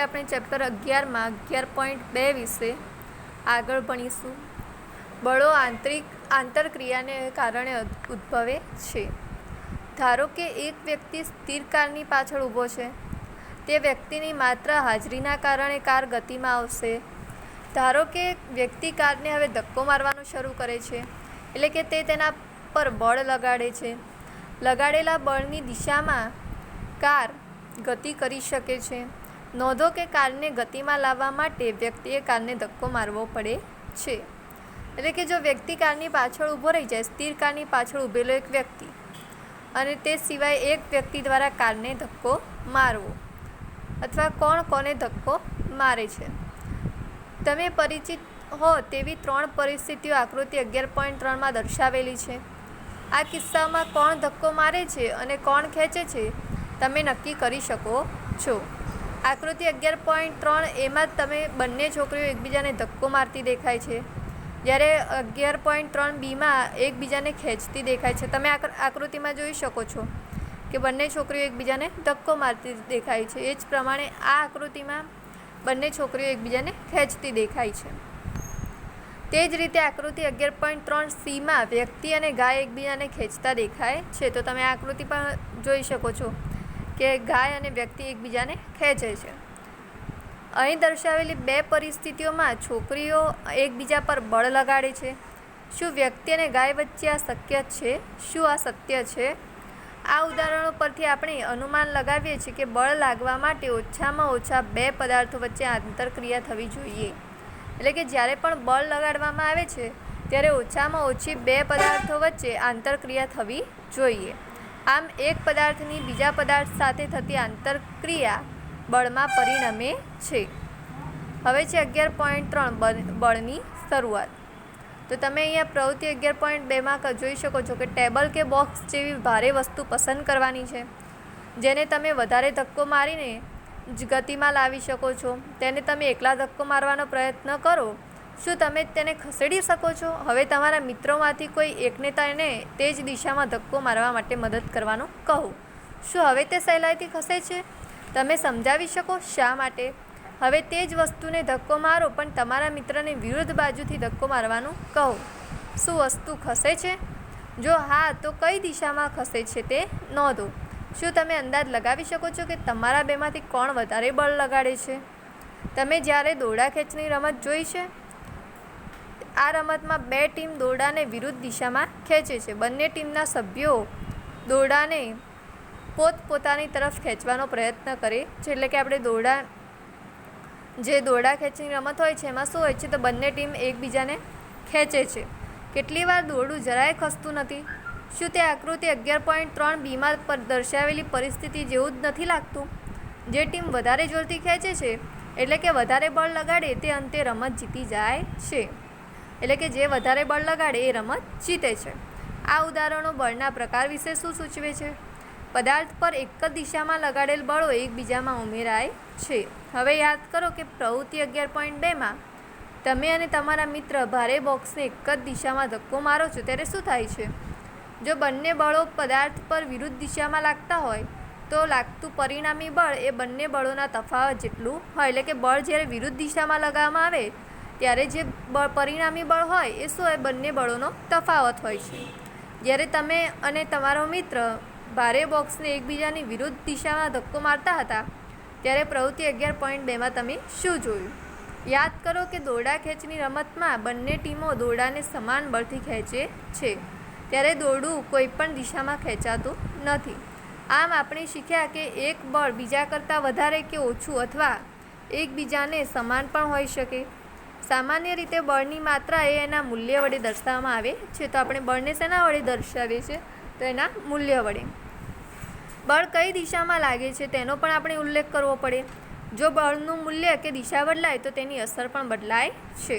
આપણે ચેપ્ટર 11માં 11.2 વિશે આગળ ભણીશું. બળો આંતરક્રિયાને કારણે ઉદ્ભવે છે. ધારો કે એક વ્યક્તિ સ્થિર કારની પાછળ ઊભો છે. તે વ્યક્તિની માત્ર હાજરીના કારણે કાર ગતિમાં આવશે. ધારો કે વ્યક્તિ કારને હવે ધક્કો મારવાનું શરૂ કરે છે, એટલે કે તે તેના પર બળ લગાડે છે. લગાડેલા બળની દિશામાં કાર ગતિ કરી શકે છે. નોંધો કે કારને ગતિમાં લાવવા માટે વ્યક્તિએ કારને ધક્કો મારવો પડે છે. એટલે કે જો વ્યક્તિ કારની પાછળ ઊભો રહી જાય, સ્થિર કારની પાછળ ઊભેલો એક વ્યક્તિ, અને તે સિવાય એક વ્યક્તિ દ્વારા કારને ધક્કો મારવો, અથવા કોણ કોને ધક્કો મારે છે. તમે પરિચિત હો તેવી 3 પરિસ્થિતિઓ આકૃતિ 11.3માં દર્શાવેલી છે. આ કિસ્સામાં કોણ ધક્કો મારે છે અને કોણ ખેંચે છે તમે નક્કી કરી શકો છો. આકૃતિ 11.3 એમાં તમે બંને છોકરીઓ એકબીજાને ધક્કો મારતી દેખાય છે, જ્યારે 11.3bમાં એકબીજાને ખેંચતી દેખાય છે. તમે આકૃતિમાં જોઈ શકો છો કે બંને છોકરીઓ એકબીજાને ધક્કો મારતી દેખાય છે. એ જ પ્રમાણે આ આકૃતિમાં બંને છોકરીઓ એકબીજાને ખેંચતી દેખાય છે. તે જ રીતે આકૃતિ 11.3cમાં વ્યક્તિ અને ગાય એકબીજાને ખેંચતા દેખાય છે. તો તમે આ આકૃતિ પણ જોઈ શકો છો કે ગાય અને વ્યક્તિ એકબીજાને ખેંચે છે. અહીં દર્શાવેલી 2 પરિસ્થિતિઓમાં છોકરીઓ એકબીજા પર બળ લગાડે છે. શું વ્યક્તિ અને ગાય વચ્ચે આ શક્ય છે? શું આ સત્ય છે? આ ઉદાહરણો પરથી આપણે અનુમાન લગાવીએ છીએ કે બળ લાગવા માટે ઓછામાં ઓછા 2 પદાર્થો વચ્ચે આંતરક્રિયા થવી જોઈએ. એટલે કે જ્યારે પણ બળ લગાડવામાં આવે છે ત્યારે ઓછામાં ઓછી 2 પદાર્થો વચ્ચે આંતરક્રિયા થવી જોઈએ. આમ એક પદાર્થની બીજા પદાર્થ સાથે થતી આંતરક્રિયા બળમાં પરિણમે છે. હવે છે 11.3 બળની શરૂઆત. તો તમે અહીંયા પ્રવૃત્તિ 11.2માં જોઈ શકો છો કે ટેબલ કે બોક્સ જેવી ભારે વસ્તુ પસંદ કરવાની છે, જેને તમે વધારે ધક્કો મારીને જ ગતિમાં લાવી શકો છો. તેને તમે એકલા ધક્કો મારવાનો પ્રયત્ન કરો. શું તમે તેને ખસેડી શકો છો? હવે તમારા મિત્રોમાંથી કોઈ એકને તેને તે જ દિશામાં ધક્કો મારવા માટે મદદ કરવાનું કહો. શું હવે તે સહેલાઈથી ખસે છે? તમે સમજાવી શકો શા માટે? હવે તે જ વસ્તુને ધક્કો મારો, પણ તમારા મિત્રને વિરુદ્ધ બાજુથી ધક્કો મારવાનું કહો. શું વસ્તુ ખસે છે? જો હા, તો કઈ દિશામાં ખસે છે તે નોંધો. શું તમે અંદાજ લગાવી શકો છો કે તમારા બેમાંથી કોણ વધારે બળ લગાડે છે? તમે જ્યારે દોરડા ખેંચની રમત જોઈ છે, આ રમતમાં 2 ટીમ દોરડાને વિરુદ્ધ દિશામાં ખેંચે છે. બંને ટીમના સભ્યો દોરડાને પોતપોતાની તરફ ખેંચવાનો પ્રયત્ન કરે છે. એટલે કે આપણે દોરડા ખેંચની રમત હોય છે એમાં શું હોય છે, તો બંને ટીમ એકબીજાને ખેંચે છે. કેટલી વાર દોરડું જરાય ખસતું નથી. શું તે આકૃતિ 11.3bમાં દર્શાવેલી પરિસ્થિતિ જેવું જ નથી લાગતું? જે ટીમ વધારે જોરથી ખેંચે છે, એટલે કે વધારે બળ લગાડે, તે અંતે રમત જીતી જાય છે. એટલે કે જે વધારે બળ લગાડે એ રમત જીતે છે. આ ઉદાહરણો બળના પ્રકાર વિશે શું સૂચવે છે? પદાર્થ પર એક જ દિશામાં લગાડેલ બળો એકબીજામાં ઉમેરાય છે. હવે યાદ કરો કે પ્રવૃત્તિ 11.2માં તમે અને તમારા મિત્ર ભારે બોક્સને એક જ દિશામાં ધક્કો મારો છો ત્યારે શું થાય છે? જો બંને બળો પદાર્થ પર વિરુદ્ધ દિશામાં લાગતા હોય તો લાગતું પરિણામી બળ એ બંને બળોના તફાવત જેટલું હોય. એટલે કે બળ જ્યારે વિરુદ્ધ દિશામાં લગાવવામાં આવે ત્યારે જે પરિણામી બળ હોય એ શું હોય? બંને બળોનો તફાવત હોય છે. જ્યારે તમે અને તમારો મિત્ર ભારે બોક્સને એકબીજાની વિરુદ્ધ દિશામાં ધક્કો મારતા હતા ત્યારે પ્રવૃત્તિ 11.2માં તમે શું જોયું? યાદ કરો કે દોરડા ખેંચની રમતમાં બંને ટીમો દોરડાને સમાન બળથી ખેંચે છે, ત્યારે દોરડું કોઈ પણ દિશામાં ખેંચાતું નથી. આમ આપણે શીખ્યા કે એક બળ બીજા કરતાં વધારે કે ઓછું અથવા એકબીજાને સમાન પણ હોઈ શકે. સામાન્ય રીતે બળની માત્રા એ એના મૂલ્ય વડે દર્શાવવામાં આવે છે. તો આપણે બળને શેના વડે દર્શાવીએ છીએ? તો એના મૂલ્ય વડે. બળ કઈ દિશામાં લાગે છે તેનો પણ આપણે ઉલ્લેખ કરવો પડે. જો બળનું મૂલ્ય કે દિશા બદલાય તો તેની અસર પણ બદલાય છે.